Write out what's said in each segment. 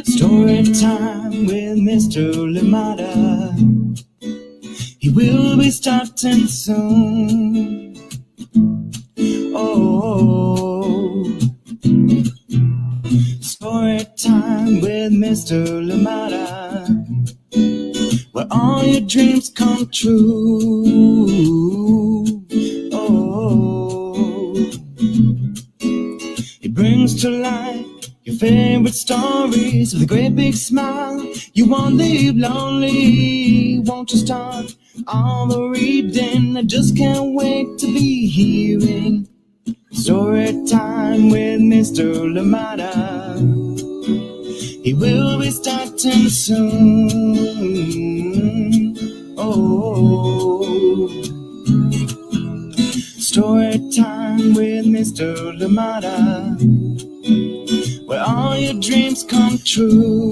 Story time with Mr. Lamada. He will be starting soon. Oh, story time with Mr. Lamada, where all your dreams come true. Oh, he brings to life your favorite stories with a great big smile. You won't leave lonely, won't you start all the reading? I just can't wait to be hearing story time with Mr. Lamada. He will be starting soon. Oh, story time with Mr. Lamada, where all your dreams come true.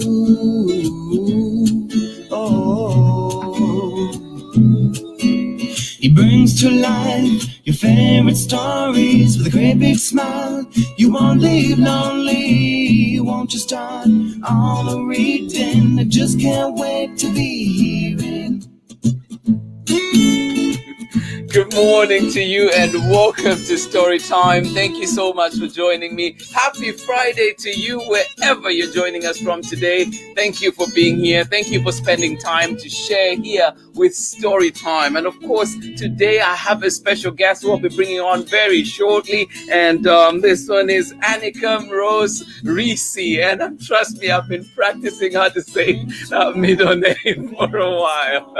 Oh, he brings to life your favorite stories with a great big smile. You won't leave lonely, won't you start all the reading? I just can't wait to be hearing. Good morning to you and welcome to Story Time. Thank you so much for joining me. Happy Friday to you wherever you're joining us from today. Thank you for being here. Thank you for spending time to share here with Story Time. And of course, today I have a special guest who I'll be bringing on very shortly. And this one is ANICA MROSE RISSI. And trust me, I've been practicing how to say that middle name for a while.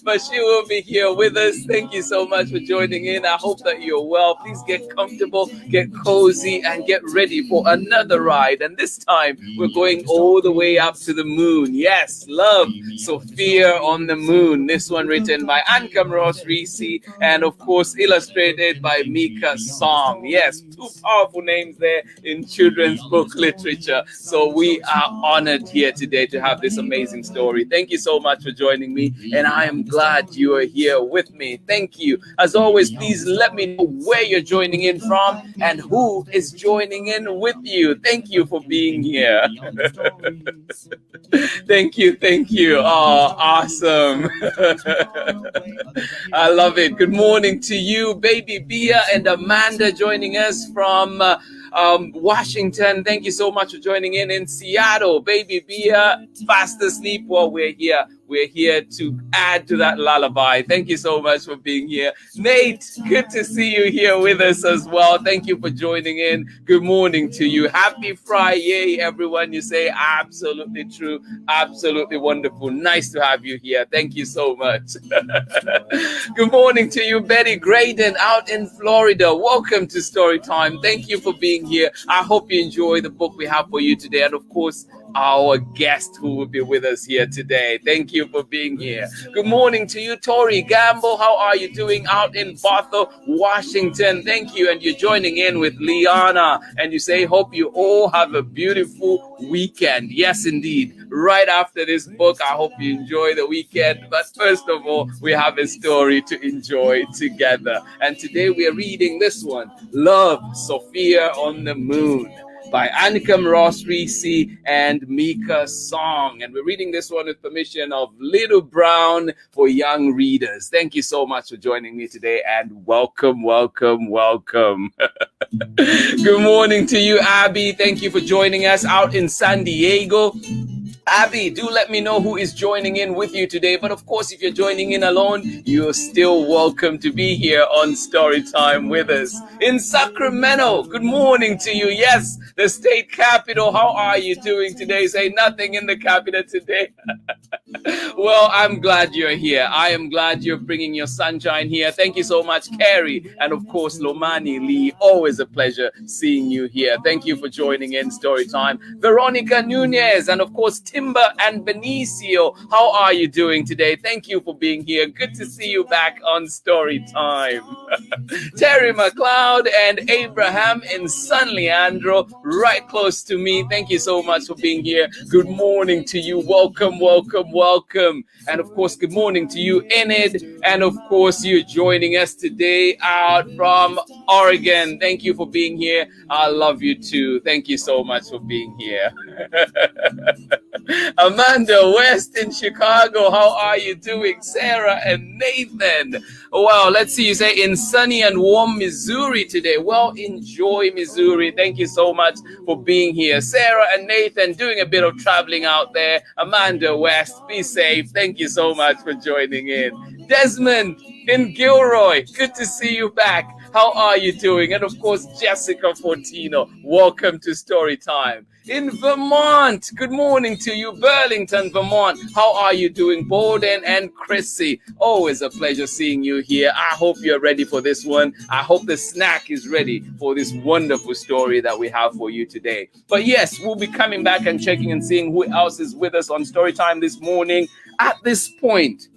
But she will be here with us. Thank you so much for joining in. I hope that you're well. Please get comfortable, get cozy, and get ready for another ride. And this time, we're going all the way up to the moon. Yes, love, Sophia on the moon. This one written by ANICA MROSE RISSI and, of course, illustrated by Mika Song. Yes, two powerful names there in children's book literature. So we are honored here today to have this amazing story. Thank you so much for joining me, and I am glad you are here with me. Thank you. As always, please let me know where you're joining in from and who is joining in with you. Thank you for being here. Thank you. Thank you. Oh, awesome. I love it. Good morning to you, Baby Bia and Amanda joining us from Washington. Thank you so much for joining in Seattle. Baby Bia, fast asleep while we're here. We're here to add to that lullaby. Thank you so much for being here. Nate, good to see you here with us as well. Thank you for joining in. Good morning to you. Happy Friday, everyone. You say absolutely true. Absolutely wonderful. Nice to have you here. Thank you so much. Good morning to you, Betty Graydon out in Florida. Welcome to Story Time. Thank you for being here. I hope you enjoy the book we have for you today. And of course, our guest who will be with us here today. Thank you for being here. Good morning to you, Tori Gamble. How are you doing out in Bothell, Washington? Thank you. And you're joining in with Liana. And you say, hope you all have a beautiful weekend. Yes, indeed. Right after this book, I hope you enjoy the weekend. But first of all, we have a story to enjoy together. And today we are reading this one, Love, Sophia on the Moon, by ANICA MROSE RISSI and Mika Song. And we're reading this one with permission of Little Brown for young readers. Thank you so much for joining me today and welcome, welcome, welcome. Good morning to you, Abby. Thank you for joining us out in San Diego. Abby, do let me know who is joining in with you today. But of course, if you're joining in alone, you're still welcome to be here on Story Time with us. In Sacramento, good morning to you. Yes, the state capital. How are you doing today? Say nothing in the capital today. Well, I'm glad you're here. I am glad you're bringing your sunshine here. Thank you so much, Carrie. And of course, Lomani Lee. Always a pleasure seeing you here. Thank you for joining in Story Time. Veronica Nunez. And of course, Simba and Benicio. How are you doing today? Thank you for being here. Good to see you back on Story Time. Terry McLeod and Abraham in San Leandro, right close to me. Thank you so much for being here. Good morning to you. Welcome, welcome, welcome. And of course, good morning to you, Enid. And of course, you're joining us today out from Oregon. Thank you for being here. I love you too. Thank you so much for being here. Amanda West in Chicago, how are you doing? Sarah and Nathan. Well, let's see, you say in sunny and warm Missouri today. Well, enjoy Missouri. Thank you so much for being here. Sarah and Nathan doing a bit of traveling out there. Amanda West, be safe. Thank you so much for joining in. Desmond in Gilroy, good to see you back. How are you doing? And of course, Jessica Fortino, welcome to Story Time. In Vermont, good morning to you. Burlington, Vermont, how are you doing? Borden and Chrissy, always a pleasure seeing you here. I hope you're ready for this one. I hope the snack is ready for this wonderful story that we have for you today. But yes, we'll be coming back and checking and seeing who else is with us on Story Time this morning. At this point,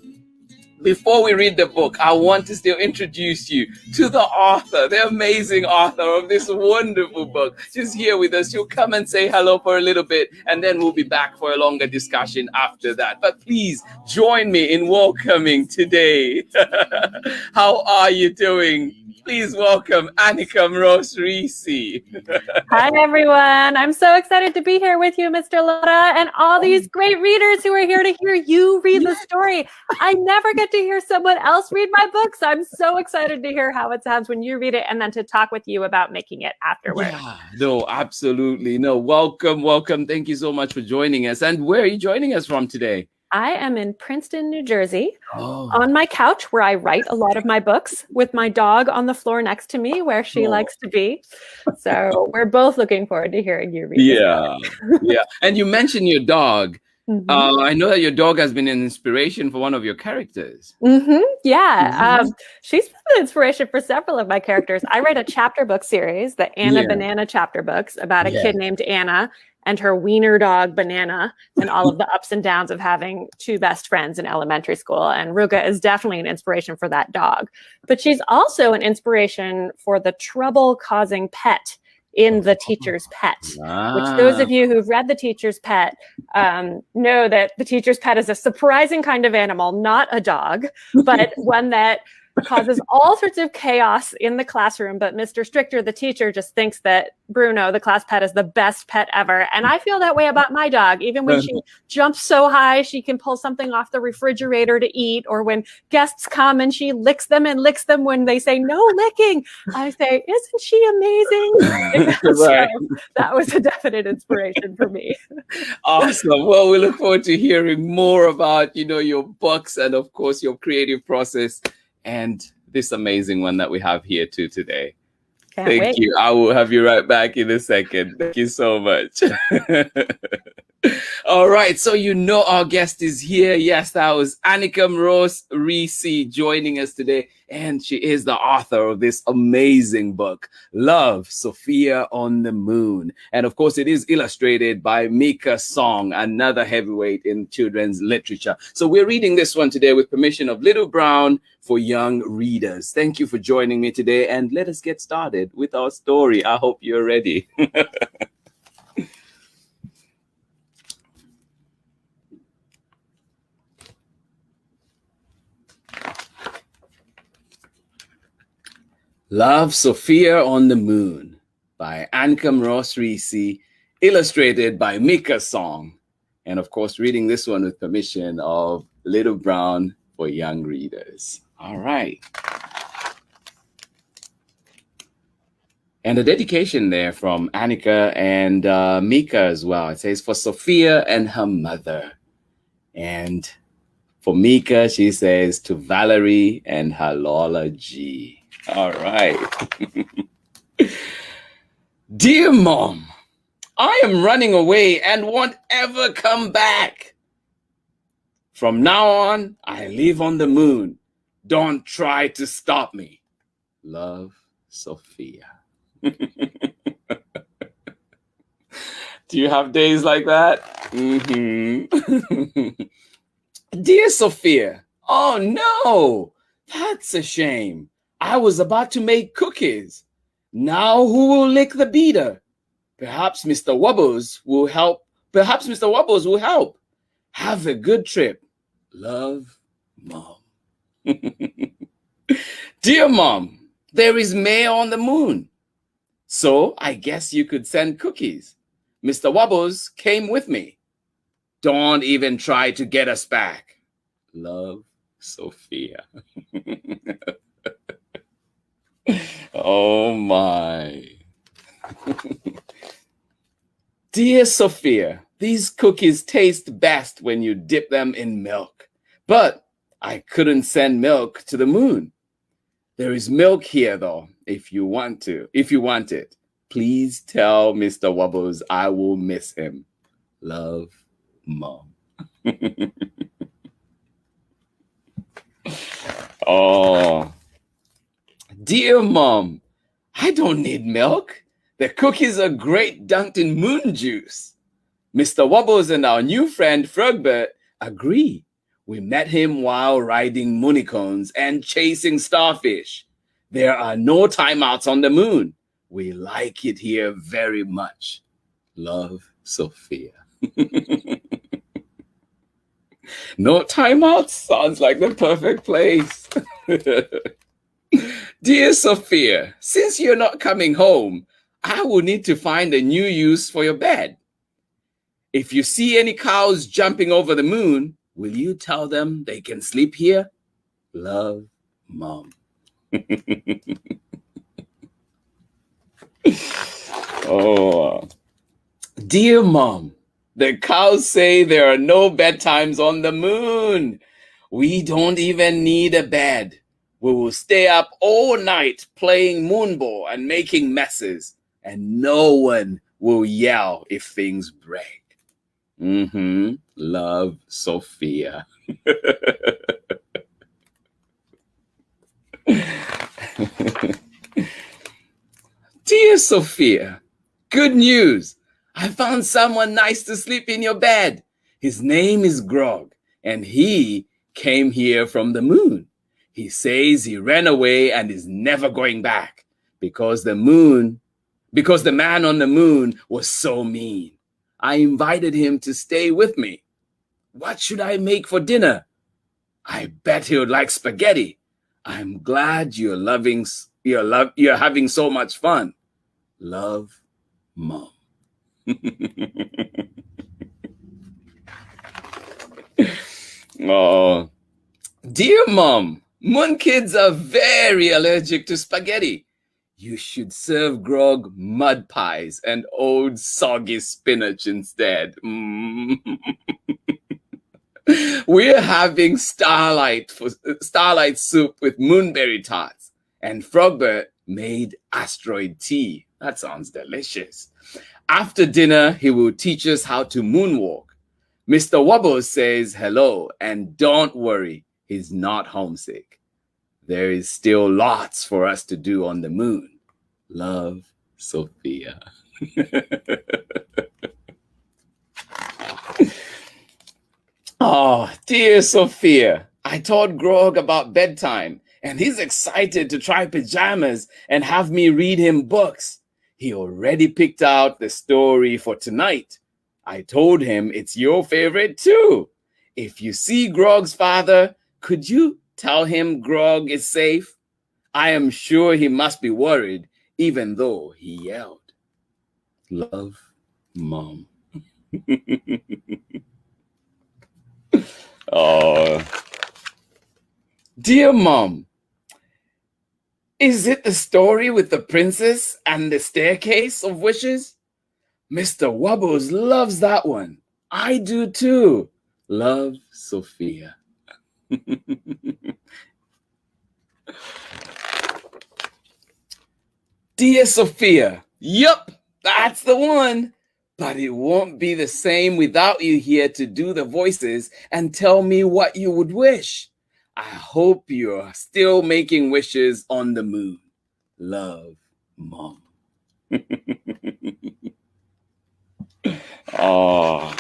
before we read the book, I want to still introduce you to the author, the amazing author of this wonderful book. She's here with us. She'll come and say hello for a little bit, and then we'll be back for a longer discussion after that. But please join me in welcoming today. How are you doing? Please welcome ANICA MROSE RISSI. Hi, everyone. I'm so excited to be here with you, Mr. Lotta, and all these great readers who are here to hear you read the story. I never get to hear someone else read my books. I'm so excited to hear how it sounds when you read it and then to talk with you about making it afterwards. Yeah, no, absolutely. No, welcome, welcome. Thank you so much for joining us. And where are you joining us from today? I am in Princeton, New Jersey, on my couch where I write a lot of my books with my dog on the floor next to me where she likes to be. So we're both looking forward to hearing you read. Yeah, yeah. And you mentioned your dog. I know that your dog has been an inspiration for one of your characters. Yeah, she's been the inspiration for several of my characters. I write a chapter book series, the Anna Banana chapter books, about a kid named Anna and her wiener dog Banana and all of the ups and downs of having two best friends in elementary school. And Ruga is definitely an inspiration for that dog. But she's also an inspiration for the trouble-causing pet in The Teacher's Pet, which those of you who've read The Teacher's Pet know that The Teacher's Pet is a surprising kind of animal, not a dog, but one that causes all sorts of chaos in the classroom. But Mr. Strichter, the teacher, just thinks that Bruno, the class pet, is the best pet ever. And I feel that way about my dog. Even when she jumps so high, she can pull something off the refrigerator to eat, or when guests come and she licks them and licks them when they say no licking, I say, isn't she amazing? So that was a definite inspiration for me. Awesome. Well, we look forward to hearing more about, your books and of course your creative process and this amazing one that we have here too today. Thank you. I will have you right back in a second. Thank you so much. All right. So our guest is here. Yes, that was ANICA MROSE RISSI joining us today. And she is the author of this amazing book, Love, Sophia on the Moon. And of course, it is illustrated by Mika Song, another heavyweight in children's literature. So we're reading this one today with permission of Little Brown for young readers. Thank you for joining me today. And let us get started with our story. I hope you're ready. Love, Sophia on the Moon by ANICA MROSE RISSI, illustrated by Mika Song. And of course, reading this one with permission of Little Brown for young readers. All right. And a dedication there from ANICA and Mika as well. It says, for Sophia and her mother. And for Mika, she says, to Valerie and her Lola G. All right. Dear Mom, I am running away and won't ever come back. From now on, I live on the moon. Don't try to stop me. Love, Sophia. Do you have days like that? Dear Sophia, oh no, that's a shame. I was about to make cookies. Now who will lick the beater? Perhaps Mr. Wubbles will help. Perhaps Mr. Wubbles will help. Have a good trip. Love, Mom. Dear Mom, there is mail on the moon. So I guess you could send cookies. Mr. Wubbles came with me. Don't even try to get us back. Love, Sophia. Oh my. Dear Sophia, these cookies taste best when you dip them in milk. But I couldn't send milk to the moon. There is milk here though, if you want it. Please tell Mr. Wubbles I will miss him. Love, Mom. Oh, dear Mom, I don't need milk. The cookies are great dunked in moon juice. Mr. Wubbles and our new friend Frogbert agree. We met him while riding moonicones and chasing starfish. There are no timeouts on the moon. We like it here very much. Love, Sophia. No timeouts sounds like the perfect place. Dear Sophia, since you're not coming home, I will need to find a new use for your bed. If you see any cows jumping over the moon, will you tell them they can sleep here? Love, Mom. Oh, dear Mom, the cows say there are no bedtimes on the moon. We don't even need a bed. We will stay up all night playing moonball and making messes, and no one will yell if things break. Love, Sophia. Dear Sophia, good news. I found someone nice to sleep in your bed. His name is Grog, and he came here from the moon. He says he ran away and is never going back because the man on the moon was so mean. I invited him to stay with me. What should I make for dinner? I bet he would like spaghetti. I'm glad you're having so much fun. Love, Mom. Oh, dear Mom, moon kids are very allergic to spaghetti. You should serve Grog mud pies and old soggy spinach instead. We're having starlight soup with moonberry tarts, and Frogbert made asteroid tea. That sounds delicious. After dinner, he will teach us how to moonwalk. Mr. Wubbles says hello, and don't worry, he's not homesick. There is still lots for us to do on the moon. Love, Sophia. Oh, dear Sophia, I told Grog about bedtime, and he's excited to try pajamas and have me read him books. He already picked out the story for tonight. I told him it's your favorite too. If you see Grog's father, could you tell him Grog is safe? I am sure he must be worried, even though he yelled. Love, Mom. Oh, dear Mom, is it the story with the princess and the staircase of wishes? Mr. Wubbles loves that one. I do too. Love, Sophia. Dear Sophia, yup, that's the one. But it won't be the same without you here to do the voices and tell me what you would wish. I hope you're still making wishes on the moon. Love, Mom. Oh.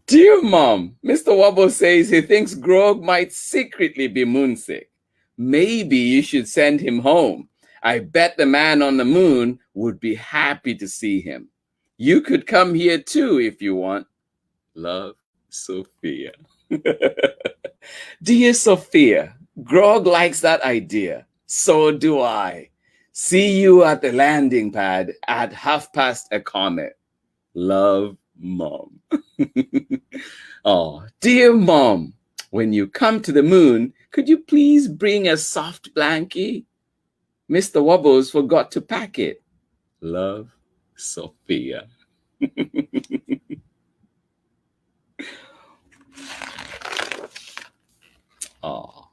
Dear Mom, Mr. Wobble says he thinks Grog might secretly be moonsick. Maybe you should send him home. I bet the man on the moon would be happy to see him. You could come here too if you want. Love, Sophia. Dear Sophia, Grog likes that idea. So do I. See you at the landing pad at 1:30. Love, Mom. Oh, dear Mom, when you come to the moon, could you please bring a soft blankie? Mr. Wobbles forgot to pack it. Love, Sophia. Oh.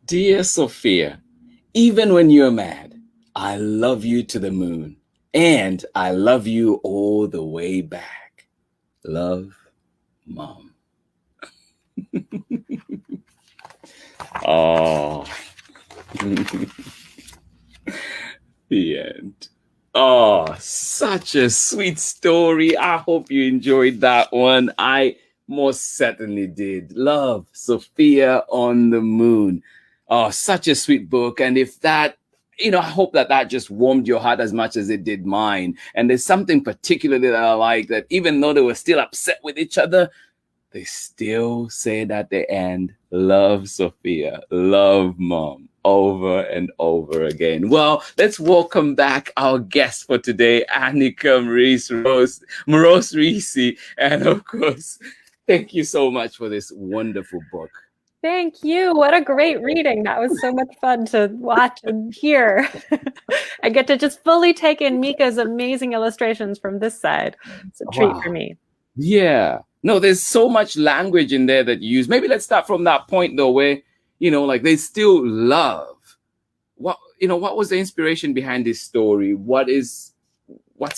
Dear Sophia, even when you're mad, I love you to the moon, and I love you all the way back. Love, Mom. Oh. The end. Oh, such a sweet story. I hope you enjoyed that one. I most certainly did. Love, Sophia on the Moon. Oh, such a sweet book. And if that, I hope that just warmed your heart as much as it did mine. And there's something particularly that I like, that even though they were still upset with each other, they still said at the end, love, Sophia, love, Mom, over and over again. Well, let's welcome back our guest for today, ANICA MROSE RISSI. And of course, thank you so much for this wonderful book. Thank you. What a great reading. That was so much fun to watch and hear. I get to just fully take in Mika's amazing illustrations from this side. It's a treat for me. Yeah. No, there's so much language in there that you use. Maybe let's start from that point though, where, like they still love. What was the inspiration behind this story? What's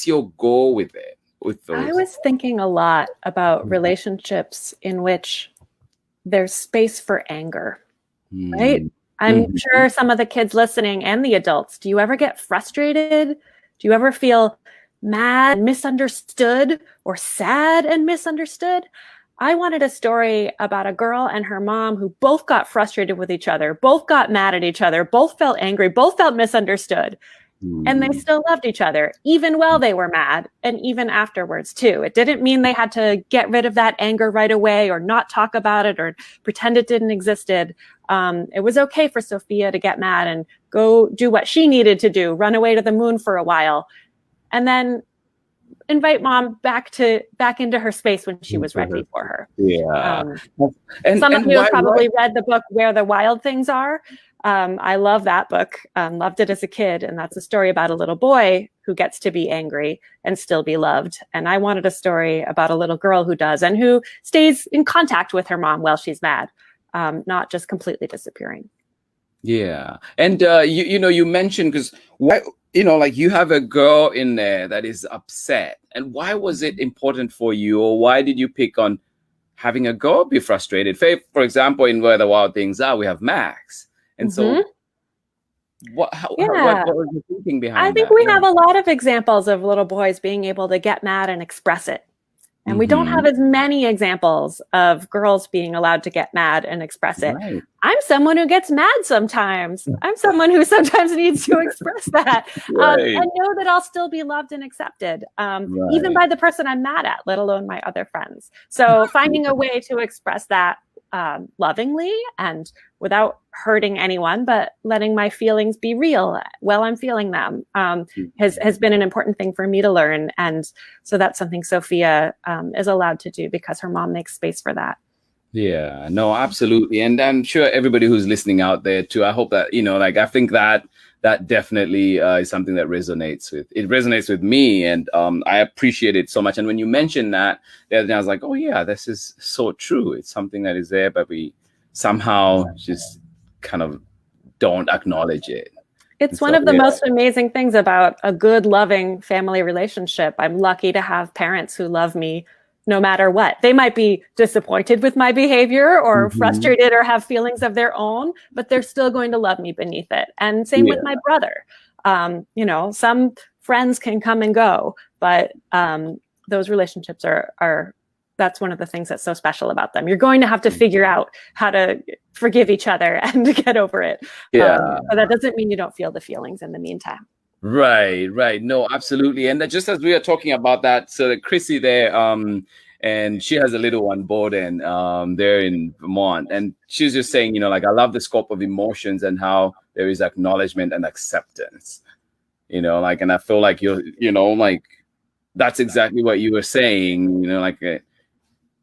your goal with it? With those? I was thinking a lot about relationships in which there's space for anger, right? I'm sure some of the kids listening and the adults, do you ever get frustrated? Do you ever feel mad and misunderstood, or sad and misunderstood? I wanted a story about a girl and her mom who both got frustrated with each other, both got mad at each other, both felt angry, both felt misunderstood. And they still loved each other, even while they were mad, and even afterwards too. It didn't mean they had to get rid of that anger right away, or not talk about it, or pretend it didn't exist. It was okay for Sophia to get mad and go do what she needed to do, run away to the moon for a while, and then invite Mom back into her space when she was ready for her. Yeah. Some of you have probably read the book Where the Wild Things Are. I love that book. Loved it as a kid. And that's a story about a little boy who gets to be angry and still be loved. And I wanted a story about a little girl who does, and who stays in contact with her mom while she's mad, not just completely disappearing. Yeah. And you mentioned, because why, you have a girl in there that is upset. And why was it important for you, or why did you pick on having a girl be frustrated? For example, in Where the Wild Things Are, we have Max. And so what was the thinking behind that? I think we have a lot of examples of little boys being able to get mad and express it. And we don't have as many examples of girls being allowed to get mad and express it. Right. I'm someone who gets mad sometimes. I'm someone who sometimes needs to express that and know that I'll still be loved and accepted, even by the person I'm mad at, let alone my other friends. So finding a way to express that lovingly and without hurting anyone, but letting my feelings be real while I'm feeling them, has been an important thing for me to learn. And so that's something Sophia is allowed to do because her mom makes space for that. Yeah, no, absolutely. And I'm sure everybody who's listening out there too, I hope that, I think that definitely is something that resonates with me. And I appreciate it so much. And when you mentioned that, I was like, oh yeah, this is so true. It's something that is there, but we somehow just kind of don't acknowledge it. It's one of the most amazing things about a good, loving family relationship. I'm lucky to have parents who love me no matter what. They might be disappointed with my behavior or frustrated or have feelings of their own, but they're still going to love me beneath it. And same with my brother. You know, some friends can come and go, but those relationships are that's one of the things that's so special about them. You're going to have to figure out how to forgive each other and to get over it. But that doesn't mean you don't feel the feelings in the meantime. Right. No, absolutely. And just as we are talking about that, so Chrissy there, and she has a little one, Borden, there in Vermont. And she's just saying, you know, like, I love the scope of emotions and how there is acknowledgement and acceptance, you know, like, and I feel like you know, like, that's exactly what you were saying, you know, like,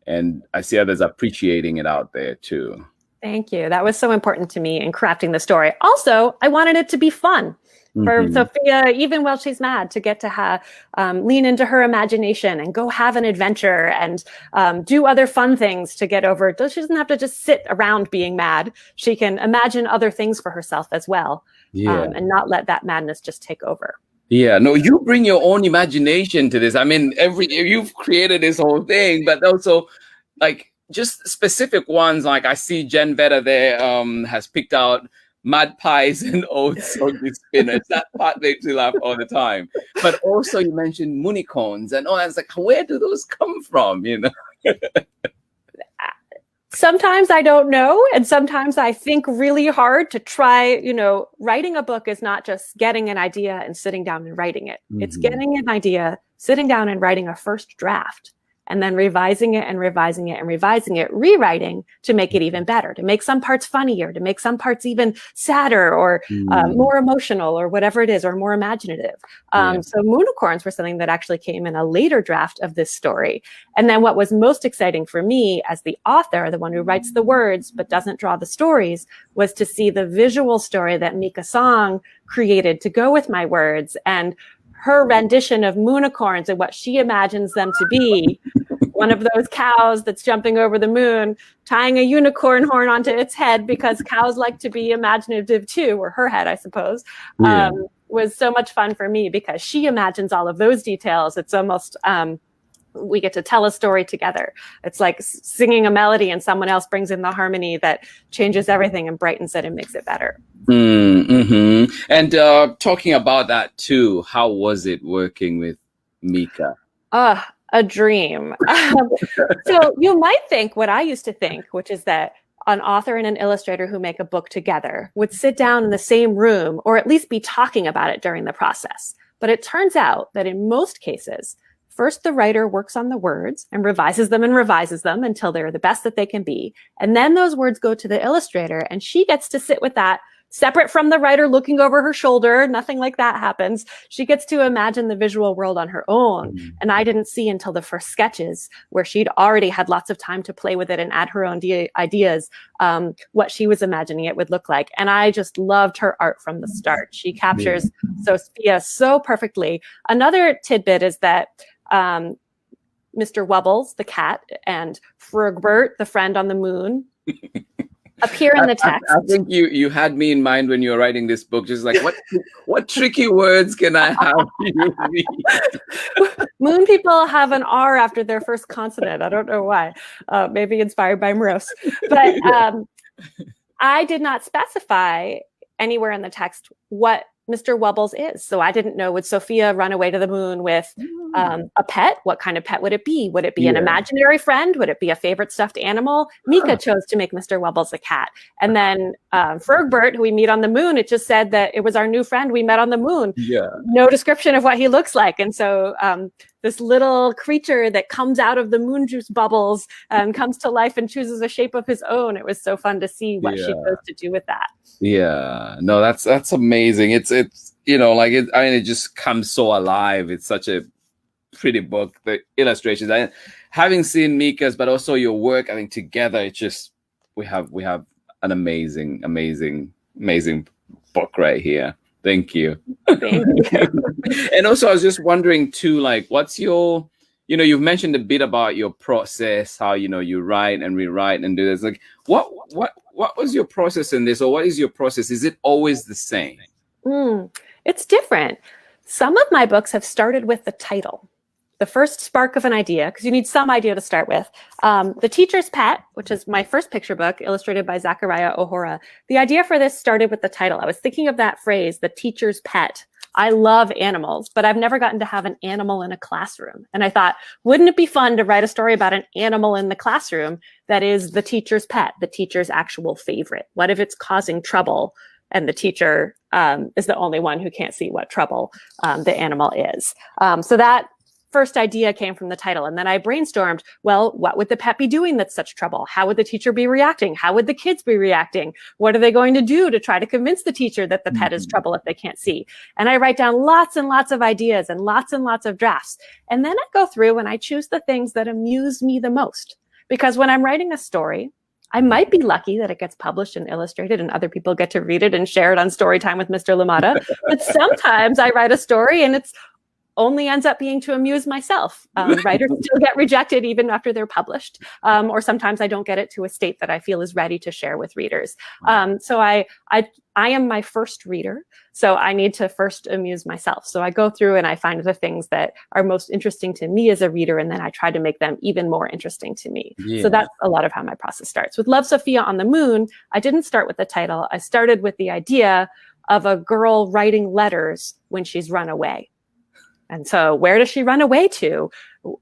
and I see others appreciating it out there too. Thank you. That was so important to me in crafting the story. Also, I wanted it to be fun for Sophia, even while she's mad, to get to have lean into her imagination and go have an adventure and do other fun things to get over it. She doesn't have to just sit around being mad. She can imagine other things for herself as well, and not let that madness just take over. Yeah, no, you bring your own imagination to this. I mean, you've created this whole thing, but also like just specific ones. Like I see Jen Vedder there has picked out mud pies and oats on the spinach. That part makes me laugh all the time. But also you mentioned unicorns and all. I was like, where do those come from? You know. Sometimes I don't know. And sometimes I think really hard to try, you know, writing a book is not just getting an idea and sitting down and writing it. It's getting an idea, sitting down and writing a first draft, and then revising it and revising it and revising it, rewriting to make it even better, to make some parts funnier, to make some parts even sadder or more emotional or whatever it is, or more imaginative. So unicorns were something that actually came in a later draft of this story. And then what was most exciting for me as the author, the one who writes the words but doesn't draw the stories, was to see the visual story that Mika Song created to go with my words, and her rendition of moonicorns and what she imagines them to be. One of those cows that's jumping over the moon, tying a unicorn horn onto its head because cows like to be imaginative too, or her head, I suppose, was so much fun for me because she imagines all of those details. It's almost, we get to tell a story together. It's like singing a melody and someone else brings in the harmony that changes everything and brightens it and makes it better. And talking about that too, how was it working with Mika? A dream. So you might think what I used to think, which is that an author and an illustrator who make a book together would sit down in the same room or at least be talking about it during the process. But it turns out that in most cases, first the writer works on the words and revises them until they're the best that they can be. And then those words go to the illustrator and she gets to sit with that separate from the writer looking over her shoulder. Nothing like that happens. She gets to imagine the visual world on her own. And I didn't see until the first sketches, where she'd already had lots of time to play with it and add her own ideas, what she was imagining it would look like. And I just loved her art from the start. She captures Sophia so perfectly. Another tidbit is that Mr. Wubbles, the cat, and Frugbert, the friend on the moon, appear in the text. I think you had me in mind when you were writing this book, just like what tricky words can I have you read? Moon people have an R after their first consonant. I don't know why. Maybe inspired by Morose. But I did not specify anywhere in the text what Mr. Wubbles is. So I didn't know, would Sophia run away to the moon with a pet? What kind of pet would it be? Would it be an imaginary friend? Would it be a favorite stuffed animal? Mika chose to make Mr. Wubbles a cat. And then Frugbert, who we meet on the moon, it just said that it was our new friend we met on the moon. No description of what he looks like. And so this little creature that comes out of the moon juice bubbles and comes to life and chooses a shape of his own. It was so fun to see what she chose to do with that. Yeah, no, that's amazing. It's you know, like it just comes so alive. It's such a pretty book. The illustrations, having seen Mika's, but also your work, I think together, it's just we have an amazing book right here. Thank you. Thank you. And also, I was just wondering too, like, what's your, you know, you've mentioned a bit about your process, how, you know, you write and rewrite and do this. Like, what was your process in this, or what is your process? Is it always the same? It's different. Some of my books have started with the title. the first spark of an idea, because you need some idea to start with. The Teacher's Pet, which is my first picture book, illustrated by Zachariah Ohora. The idea for this started with the title. I was thinking of that phrase, the teacher's pet. I love animals, but I've never gotten to have an animal in a classroom. And I thought, wouldn't it be fun to write a story about an animal in the classroom that is the teacher's pet, the teacher's actual favorite? What if it's causing trouble and the teacher is the only one who can't see what trouble the animal is? So that first idea came from the title. And then I brainstormed, well, what would the pet be doing that's such trouble? How would the teacher be reacting? How would the kids be reacting? What are they going to do to try to convince the teacher that the pet is trouble if they can't see? And I write down lots and lots of ideas and lots of drafts. And then I go through and I choose the things that amuse me the most. Because when I'm writing a story, I might be lucky that it gets published and illustrated and other people get to read it and share it on Storytime with Mr. Lamada. But sometimes I write a story and it's only ends up being to amuse myself. Writers still get rejected even after they're published. Or sometimes I don't get it to a state that I feel is ready to share with readers. So I am my first reader. So I need to first amuse myself. So I go through and I find the things that are most interesting to me as a reader, and then I try to make them even more interesting to me. Yeah. So that's a lot of how my process starts. With Love, Sophia on the Moon, I didn't start with the title. I started with the idea of a girl writing letters when she's run away. And so where does she run away to?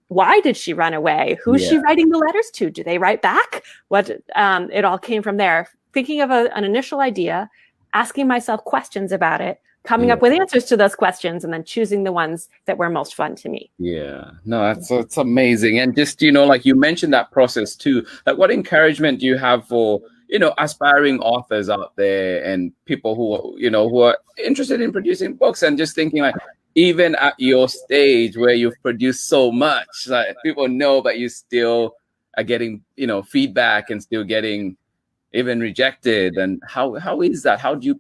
Why did she run away? Who's she writing the letters to? Do they write back? It all came from there. Thinking of an initial idea, asking myself questions about it, coming up with answers to those questions, and then choosing the ones that were most fun to me. Yeah, no, that's amazing. And just, like you mentioned that process too, like what encouragement do you have for, aspiring authors out there and people who are interested in producing books and just thinking like, even at your stage where you've produced so much, like people know, but you still are getting, feedback and still getting even rejected. And how is that? How do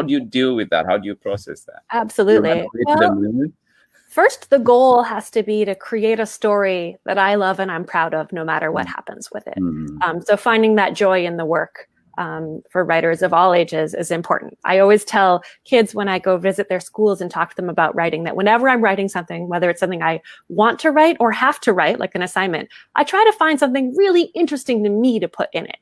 you deal with that? How do you process that? Absolutely. Well, first, the goal has to be to create a story that I love and I'm proud of, no matter what happens with it. So finding that joy in the work. For writers of all ages is important. I always tell kids when I go visit their schools and talk to them about writing that whenever I'm writing something, whether it's something I want to write or have to write, like an assignment, I try to find something really interesting to me to put in it.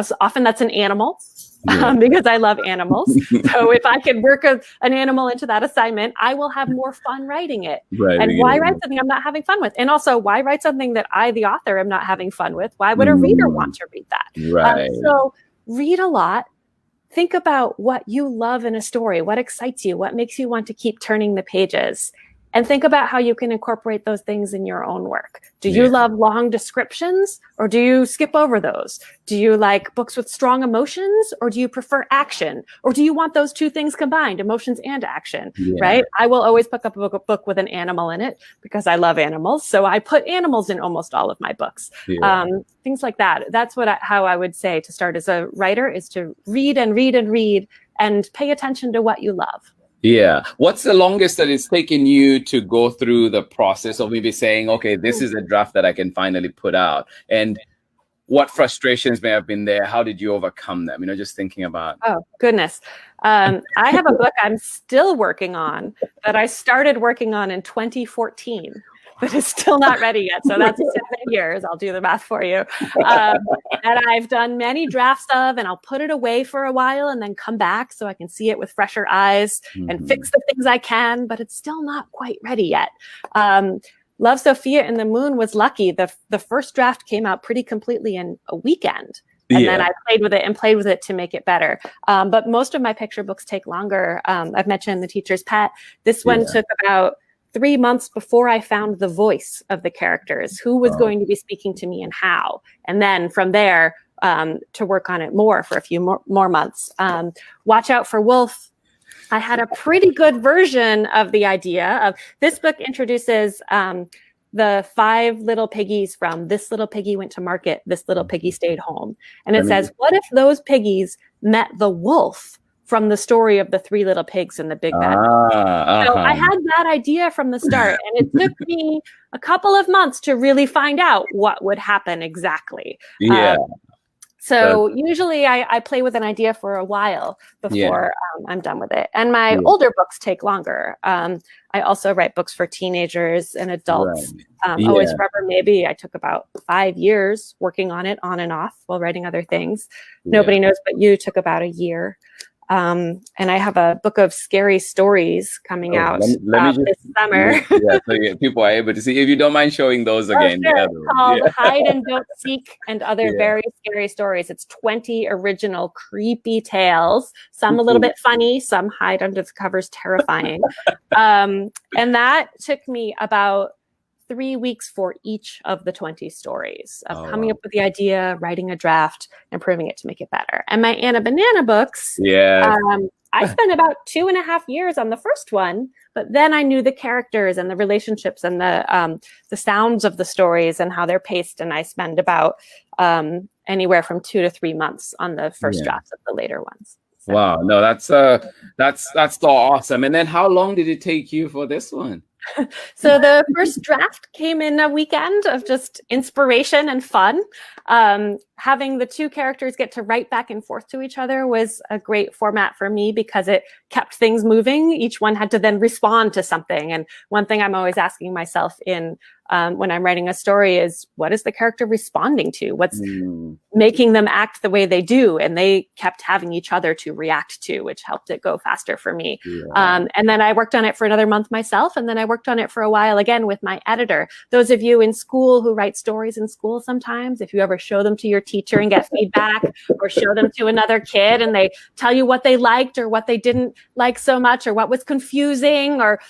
So often that's an animal because I love animals. So if I can work an animal into that assignment, I will have more fun writing it. Right, and why write something I'm not having fun with? And also, why write something that I, the author, am not having fun with? Why would a reader want to read that? Right. So read a lot. Think about what you love in a story, what excites you, what makes you want to keep turning the pages. And think about how you can incorporate those things in your own work. Do you love long descriptions or do you skip over those? Do you like books with strong emotions or do you prefer action? Or do you want those two things combined, emotions and action, right? I will always pick up a book with an animal in it because I love animals. So I put animals in almost all of my books. Things like that. That's how I would say to start as a writer is to read and read and read and pay attention to what you love. Yeah. What's the longest that it's taken you to go through the process of maybe saying, okay, this is a draft that I can finally put out? And what frustrations may have been there? How did you overcome them? Just thinking about. Oh, goodness. I have a book I'm still working on that I started working on in 2014. But it's still not ready yet. So that's 7 years. I'll do the math for you. And I've done many drafts of, and I'll put it away for a while and then come back so I can see it with fresher eyes and fix the things I can, but it's still not quite ready yet. Love, Sophia and the Moon was lucky. The first draft came out pretty completely in a weekend. And then I played with it to make it better. But most of my picture books take longer. I've mentioned The Teacher's Pet. This one took about 3 months before I found the voice of the characters, who was going to be speaking to me and how. And then from there, to work on it more for a few more months. Watch Out for Wolf. I had a pretty good version of the idea of this book introduces the 5 little piggies from This Little Piggy Went to Market, This Little Piggy Stayed Home. And it says, what if those piggies met the wolf from the story of the 3 little pigs and the big bad. So I had that idea from the start, and it took me a couple of months to really find out what would happen exactly. So usually I play with an idea for a while before I'm done with it. And my older books take longer. I also write books for teenagers and adults. Always Forever Maybe, I took about 5 years working on it on and off while writing other things. Nobody Knows But You took about a year. And I have a book of scary stories coming out this summer. So people are able to see. If you don't mind showing those again. Sure. It's called Hide and Don't Seek and Other Very Scary Stories. It's 20 original creepy tales, some a little bit funny, some hide under the covers terrifying. And that took me about 3 weeks for each of the 20 stories of coming up with the idea, writing a draft, improving it to make it better. And my Anna Banana books, I spent about 2.5 years on the first one, but then I knew the characters and the relationships and the sounds of the stories and how they're paced. And I spend about anywhere from 2 to 3 months on the first drafts of the later ones. So. Wow, no, that's so awesome. And then how long did it take you for this one? So the first draft came in a weekend of just inspiration and fun. Having the two characters get to write back and forth to each other was a great format for me because it kept things moving. Each one had to then respond to something. And one thing I'm always asking myself when I'm writing a story is, what is the character responding to? What's making them act the way they do? And they kept having each other to react to, which helped it go faster for me. And then I worked on it for another month myself. And then I worked on it for a while again with my editor. Those of you in school who write stories in school sometimes, if you ever show them to your teacher and get feedback, or show them to another kid and they tell you what they liked or what they didn't like so much, or what was confusing, or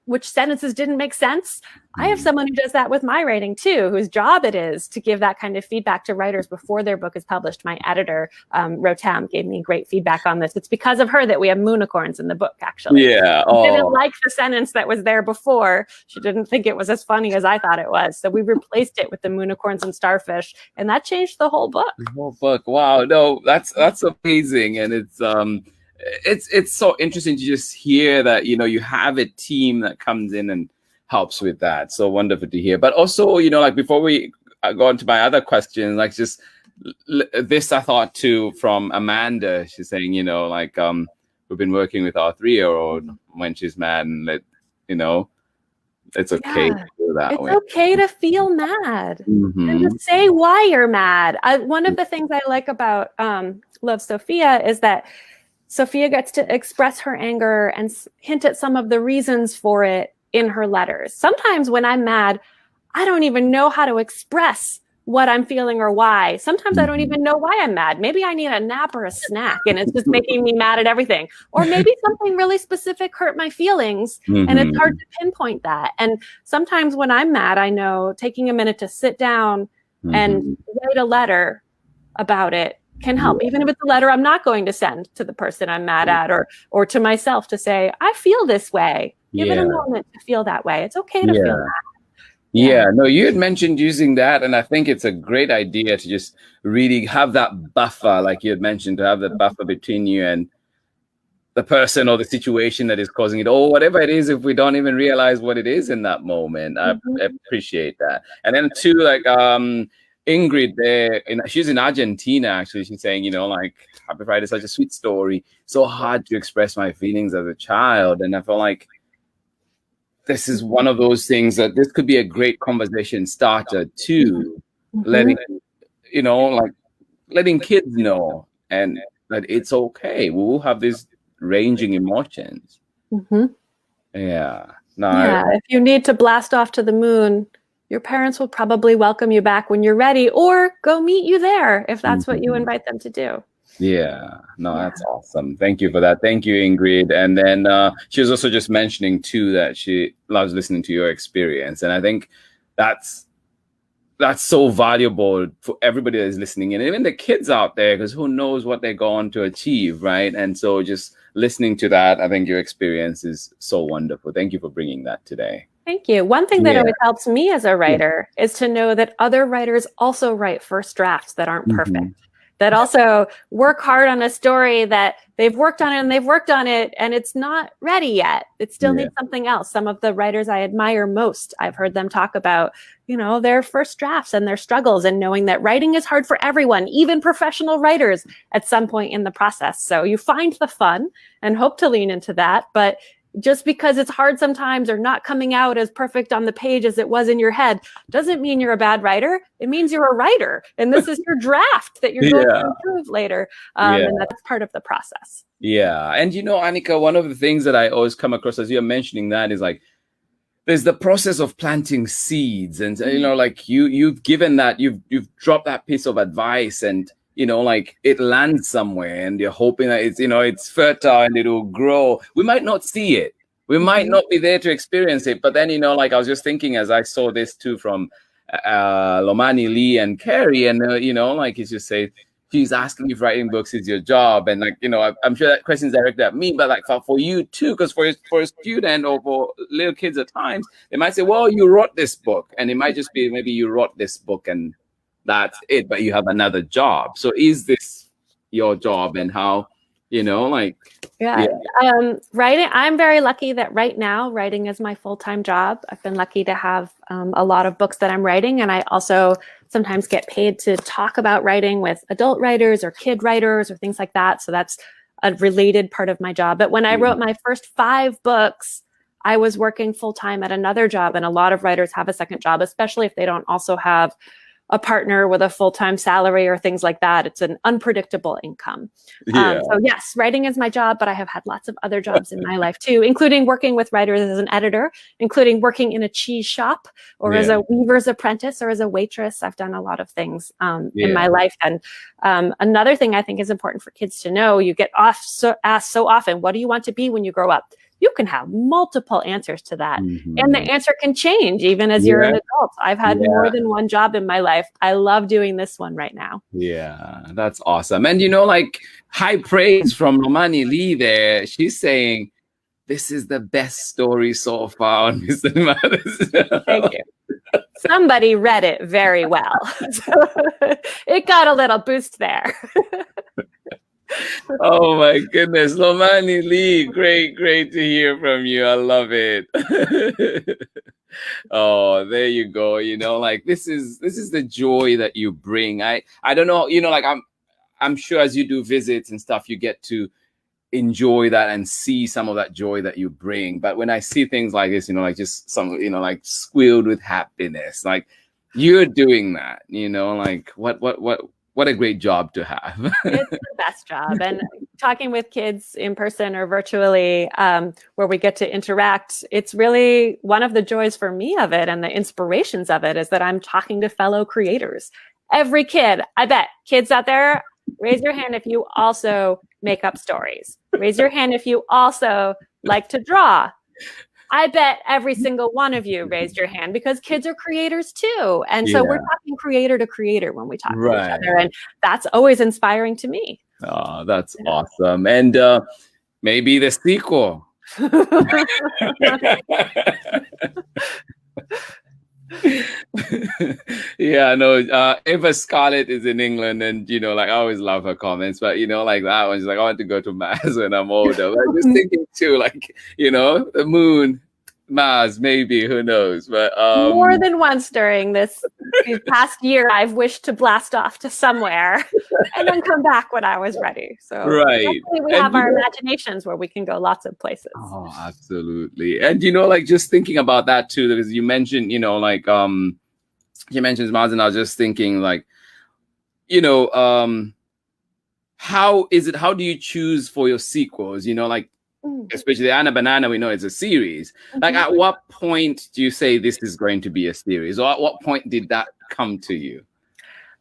which sentences didn't make sense. I have someone who does that with my writing too, whose job it is to give that kind of feedback to writers before their book is published. My editor, Rotam, gave me great feedback on this. It's because of her that we have moonicorns in the book, actually. She didn't like the sentence that was there before. She didn't think it was as funny as I thought it was. So we replaced it with the moonicorns and starfish, and that changed the whole book. The whole book. Wow. No, that's amazing. And it's so interesting to just hear that, you have a team that comes in and helps with that. So wonderful to hear. But also, like before we go on to my other question, like just this, I thought too, from Amanda, she's saying, we've been working with our 3-year-old when she's mad, and it's okay to feel that it's way. It's okay to feel mad and to say why you're mad. One of the things I like about Love, Sophia is that Sophia gets to express her anger and hint at some of the reasons for it in her letters. Sometimes when I'm mad, I don't even know how to express what I'm feeling or why. Sometimes I don't even know why I'm mad. Maybe I need a nap or a snack and it's just making me mad at everything. Or maybe something really specific hurt my feelings and it's hard to pinpoint that. And sometimes when I'm mad, I know taking a minute to sit down and write a letter about it can help, even if it's a letter I'm not going to send to the person I'm mad at, or to myself, to say, I feel this way. Give it a moment to feel that way. It's okay to feel that. No, you had mentioned using that, and I think it's a great idea to just really have that buffer, like you had mentioned, to have that buffer between you and the person or the situation that is causing it, or whatever it is, if we don't even realize what it is in that moment. I appreciate that. And then too, like Ingrid there, she's in Argentina, actually. She's saying, Happy Friday is such a sweet story. So hard to express my feelings as a child. And I feel like this is one of those things that this could be a great conversation starter too, letting kids know and that it's okay. We will have these ranging emotions. If you need to blast off to the moon, your parents will probably welcome you back when you're ready, or go meet you there if that's what you invite them to do. That's awesome. Thank you for that. Thank you, Ingrid. And then she was also just mentioning too that she loves listening to your experience, and I think that's so valuable for everybody that is listening, and even the kids out there, because who knows what they're going to achieve, right? And so just listening to that, I think your experience is so wonderful. Thank you for bringing that today. Thank you. One thing that always helps me as a writer is to know that other writers also write first drafts that aren't perfect. that also work hard on a story that they've worked on it and they've worked on it and it's not ready yet. It still needs something else. Some of the writers I admire most, I've heard them talk about, you know, their first drafts and their struggles and knowing that writing is hard for everyone, even professional writers at some point in the process. So you find the fun and hope to lean into that. But just because it's hard sometimes or not coming out as perfect on the page as it was in your head doesn't mean you're a bad writer. It means you're a writer. And this is your draft that you're going to improve later. And that's part of the process. Yeah. And, you know, ANICA, one of the things that I always come across as you're mentioning that is like, there's the process of planting seeds. And, you know, like you've given that, you've dropped that piece of advice and, you know, like it lands somewhere and you're hoping that it's, you know, it's fertile and it'll grow. We might not see it. We might not be there to experience it. But then, you know, like I was just thinking as I saw this too from Lomani Lee and Carrie and, you know, like it's just say, she's asking if writing books is your job. And like, you know, I'm sure that question is directed at me, but like for you too, because for a student or for little kids at times, they might say, well, you wrote this book. And it might just be maybe you wrote this book and that's it, but you have another job. So is this your job and how, you know, like... Writing, I'm very lucky that right now writing is my full-time job. I've been lucky to have a lot of books that I'm writing. And I also sometimes get paid to talk about writing with adult writers or kid writers or things like that. So that's a related part of my job. But when I wrote my first 5 books, I was working full-time at another job. And a lot of writers have a second job, especially if they don't also have a partner with a full-time salary or things like that. It's an unpredictable income. So yes, writing is my job, but I have had lots of other jobs in my life too, including working with writers as an editor, including working in a cheese shop or as a weaver's apprentice or as a waitress. I've done a lot of things in my life. And another thing I think is important for kids to know, you get asked so often, what do you want to be when you grow up? You can have multiple answers to that. And the answer can change even as you're an adult. I've had more than one job in my life. I love doing this one right now. Yeah, that's awesome. And, you know, like high praise from Lomani Lee there. She's saying, this is the best story so far on Mr. Matters. Thank you. Somebody read it very well. So it got a little boost there. Oh my goodness, Lomani Lee, great to hear from you. I love it. Oh, there you go. You know, like this is the joy that you bring. I don't know, you know, like I'm sure as you do visits and stuff, you get to enjoy that and see some of that joy that you bring. But when I see things like this, you know, like just some, you know, like squealed with happiness, like you're doing that, you know, like what a great job to have. It's the best job. And talking with kids in person or virtually, where we get to interact, it's really one of the joys for me of it and the inspirations of it is that I'm talking to fellow creators. Every kid, I bet, kids out there, raise your hand if you also make up stories. Raise your hand if you also like to draw. I bet every single one of you raised your hand because kids are creators too. And so we're talking creator to creator when we talk to each other. And that's always inspiring to me. Oh, that's awesome. And maybe the sequel. Yeah, no, Eva Scarlett is in England and, you know, like I always love her comments, but, you know, like that one, she's like, I want to go to Mars when I'm older. But I'm just thinking too, like, you know, the moon, Mars, maybe, who knows? But more than once during this past year, I've wished to blast off to somewhere and then come back when I was ready. So we have our imaginations where we can go lots of places. Oh, absolutely. And, you know, like just thinking about that too, because you mentioned, you know, like you mentioned Mars, and I was just thinking like, you know, how do you choose for your sequels? You know, like, especially the Anna Banana, we know it's a series. Like, at what point do you say this is going to be a series? Or at what point did that come to you?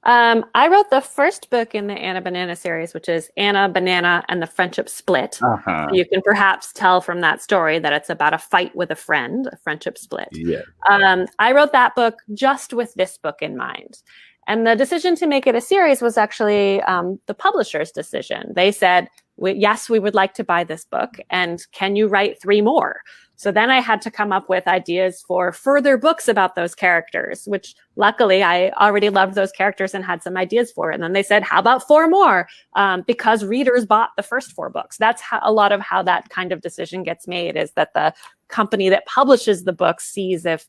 I wrote the first book in the Anna Banana series, which is Anna, Banana, and the Friendship Split. So you can perhaps tell from that story that it's about a fight with a friend, a friendship split. I wrote that book just with this book in mind. And the decision to make it a series was actually the publisher's decision. They said, yes, we would like to buy this book. And can you write 3 more? So then I had to come up with ideas for further books about those characters, which luckily I already loved those characters and had some ideas for. And then they said, how about 4 more? Because readers bought the first 4 books. That's how, a lot of how that kind of decision gets made, is that the company that publishes the book sees if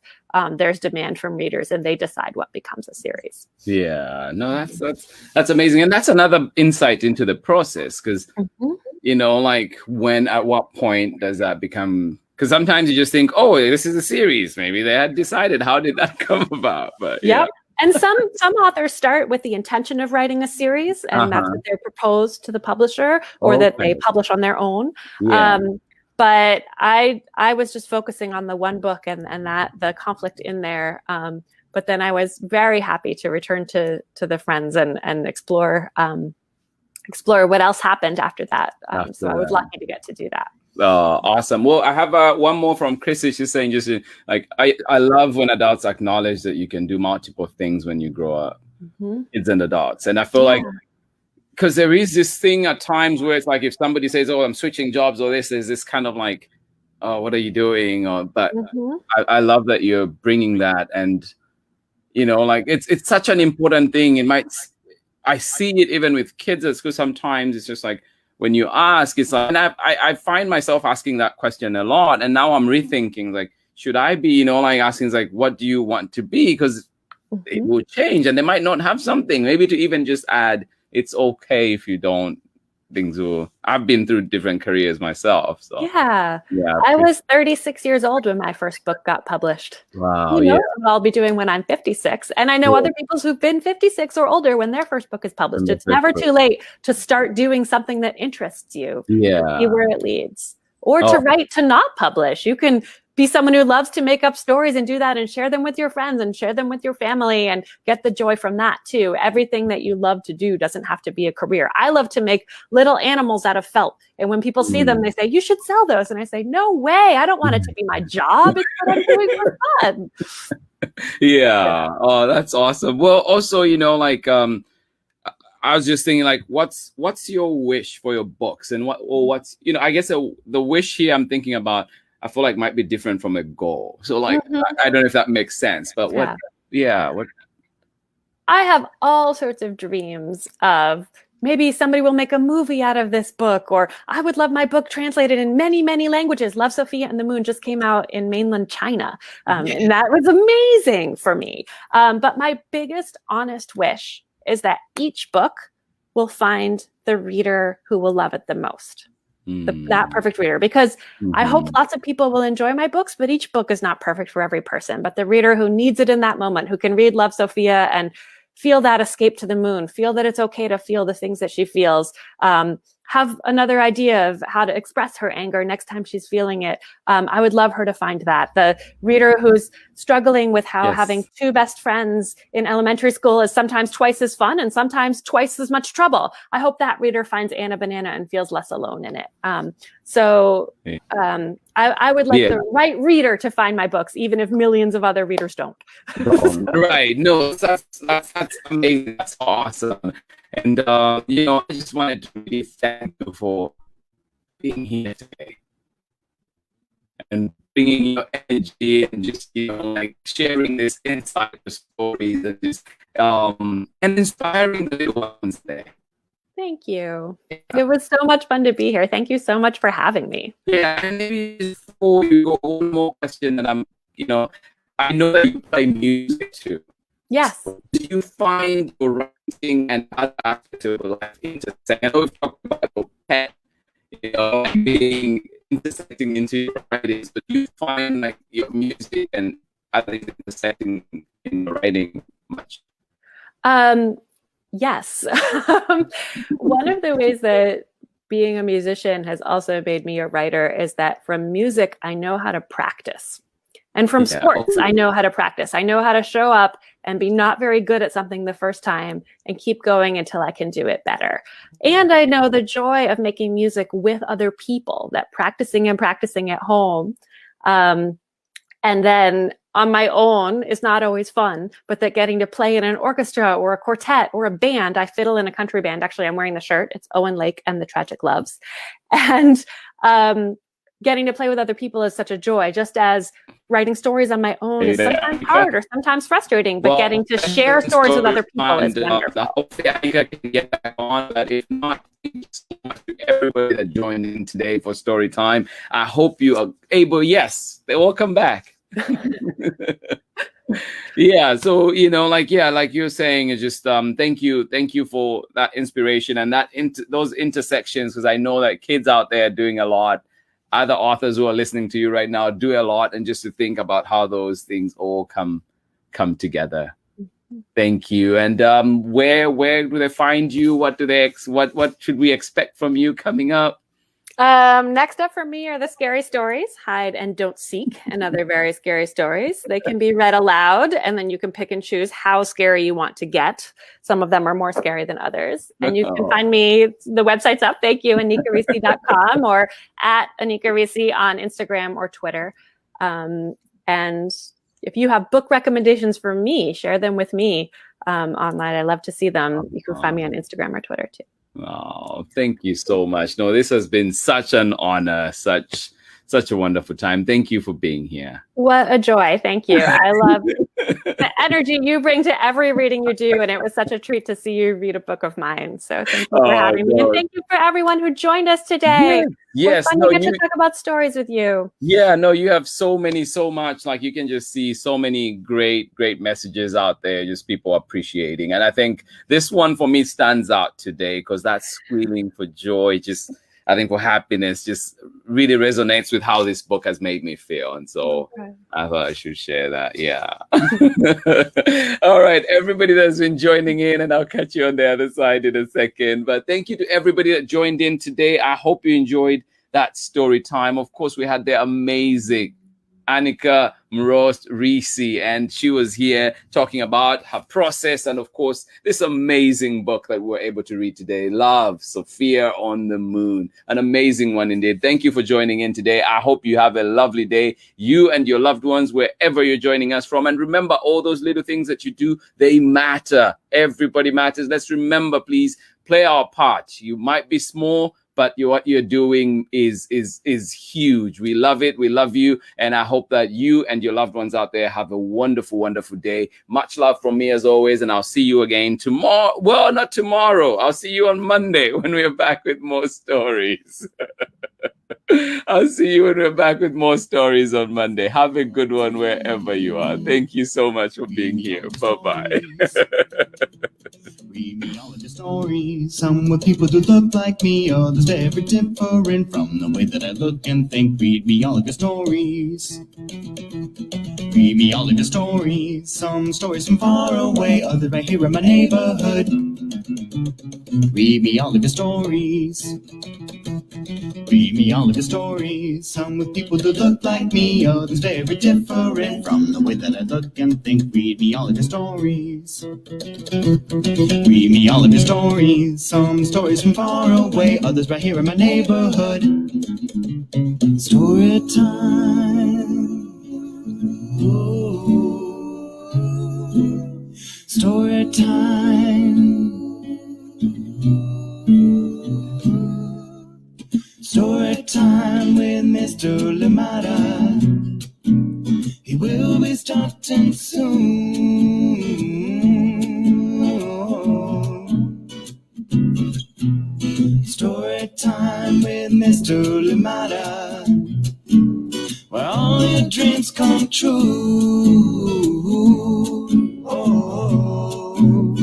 there's demand from readers, and they decide what becomes a series. Yeah, no, that's amazing. And that's another insight into the process, because, you know, like at what point does that become... Because sometimes you just think, oh, this is a series. Maybe they had decided. How did that come about? But yeah. Yep. And some authors start with the intention of writing a series, and that's what they're proposed to the publisher, or that they publish on their own. Yeah. But I was just focusing on the one book and that the conflict in there. But then I was very happy to return to the Friends and explore what else happened after that. So I was lucky to get to do that. Awesome. Well, I have one more from Chris. She's saying, just like, I love when adults acknowledge that you can do multiple things when you grow up, kids and adults. And I feel like, because there is this thing at times where it's like, if somebody says, oh, I'm switching jobs or this, there's this kind of like, oh, what are you doing? But I love that you're bringing that. And, you know, like, it's such an important thing. I see it even with kids at school. Sometimes it's just like, when you ask, it's like, and I find myself asking that question a lot. And now I'm rethinking, like, should I be, you know, like asking, like, what do you want to be? Because it will change, and they might not have something. Maybe to even just add, it's okay if you don't. Things will. I've been through different careers myself. So yeah. I was 36 years old when my first book got published. Wow. Who knows what I'll be doing when I'm 56. And I know other people who've been 56 or older when their first book is published. It's never too late to start doing something that interests you. Yeah. See where it leads. Or to write to not publish. You can be someone who loves to make up stories and do that and share them with your friends and share them with your family and get the joy from that too. Everything that you love to do doesn't have to be a career. I love to make little animals out of felt. And when people see them, they say, you should sell those. And I say, no way. I don't want it to be my job. It's what I'm doing for fun. Yeah. Oh, that's awesome. Well, also, you know, like, I was just thinking, like, what's your wish for your books, and what's, you know, I guess the wish here I'm thinking about, I feel like might be different from a goal. So like, I don't know if that makes sense, but what? I have all sorts of dreams of maybe somebody will make a movie out of this book, or I would love my book translated in many, many languages. Love, Sophia and the Moon just came out in mainland China. And that was amazing for me. But my biggest honest wish is that each book will find the reader who will love it the most. That perfect reader, because I hope lots of people will enjoy my books, but each book is not perfect for every person. But the reader who needs it in that moment, who can read Love, Sophia and feel that escape to the moon, feel that it's okay to feel the things that she feels, have another idea of how to express her anger next time she's feeling it. I would love her to find that. The reader who's struggling with how having 2 best friends in elementary school is sometimes twice as fun and sometimes twice as much trouble. I hope that reader finds Anna Banana and feels less alone in it. I would like the right reader to find my books, even if millions of other readers don't. Right. No, that's amazing. That's awesome. And, you know, I just wanted to really thank you for being here today and bringing your energy and just, you know, like sharing this insight of stories and just, and inspiring the little ones there. Thank you. It was so much fun to be here. Thank you so much for having me. Yeah, and maybe before you go, one more question that I know that you play music too. Yes. So do you find your writing and other aspects of your life intersecting? I know we've talked about your pet, you know, being intersecting into your writings, but do you find like your music and other things intersecting in your writing much? Yes. One of the ways that being a musician has also made me a writer is that from music, I know how to practice. And from sports, I know how to practice. I know how to show up and be not very good at something the first time and keep going until I can do it better. And I know the joy of making music with other people, that practicing at home. And then on my own is not always fun, but that getting to play in an orchestra or a quartet or a band, I fiddle in a country band. Actually, I'm wearing the shirt. It's Owen Lake and the Tragic Loves. And getting to play with other people is such a joy, just as writing stories on my own is sometimes hard or sometimes frustrating, but getting to share stories with other people is wonderful. Hopefully ANICA can get back on, but if not, thank you so much to everybody that joined in today for story time. I hope you are able, yes, they will come back. Yeah, so like you're saying, it's just thank you for that inspiration and that those intersections, because I know that kids out there are doing a lot. Other authors who are listening to you right now do a lot, and just to think about how those things all come together. Thank you. And where do they find you? What should we expect from you coming up? Next up for me are the scary stories, Hide and Don't Seek, and other very scary stories. They can be read aloud, and then you can pick and choose how scary you want to get. Some of them are more scary than others. And you can find me, the website's up, thank you, ANICARISSI.com, or at ANICA Rissi on Instagram or Twitter. And if you have book recommendations for me, share them with me online. I love to see them. You can find me on Instagram or Twitter too. Oh, thank you so much. No, this has been such an honor, such a wonderful time. Thank you for being here. What a joy. Thank you. I love the energy you bring to every reading you do, and it was such a treat to see you read a book of mine. So thank you for having me. And thank you for everyone who joined us today. Yes. It was fun to get to talk about stories with you. Yeah, no, you have so much, like you can just see so many great messages out there, just people appreciating. And I think this one for me stands out today because that squealing for joy, just I think for happiness, just really resonates with how this book has made me feel. And so I thought I should share that. Yeah. All right, everybody that's been joining in, and I'll catch you on the other side in a second. But thank you to everybody that joined in today. I hope you enjoyed that story time. Of course, we had the amazing ANICA MROSE Rissi, and she was here talking about her process and, of course, this amazing book that we were able to read today, Love, Sophia on the Moon. An amazing one indeed. Thank you for joining in today. I hope you have a lovely day, you and your loved ones, wherever you're joining us from. And remember, all those little things that you do, they matter. Everybody matters. Let's remember, please, play our part. You might be small, but what you're doing is huge. We love it. We love you. And I hope that you and your loved ones out there have a wonderful, wonderful day. Much love from me as always. And I'll see you again tomorrow. Well, not tomorrow. I'll see you on Monday when we're back with more stories. I'll see you when we're back with more stories on Monday. Have a good one wherever you are. Thank you so much for being here. Bye-bye. Read me all of the stories. Some with people who look like me, others very different from the way that I look and think. Read me all of your stories. Read me all of your stories. Some stories from far away, others right here in my neighborhood. Read me all of your stories. Read me all of your stories. Some with people who look like me, others very different from the way that I look and think. Read me all of your stories. Read me all of your stories. Some stories from far away, others right here in my neighborhood. Story time. Ooh. Story time. Story time with Mr. Lamada. He will be starting soon. Story time with Mr. Lamada, where all your dreams come true. Oh.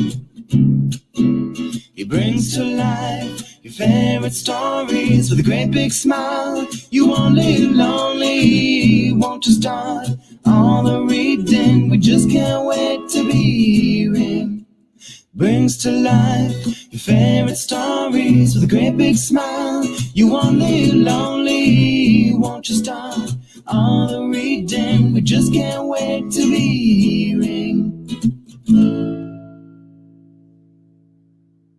He brings to life your favorite stories with a great big smile. You won't live lonely, won't you start all the reading? We just can't wait to be hearing. Brings to life your favorite stories with a great big smile. You won't live lonely, won't you start all the reading? We just can't wait to be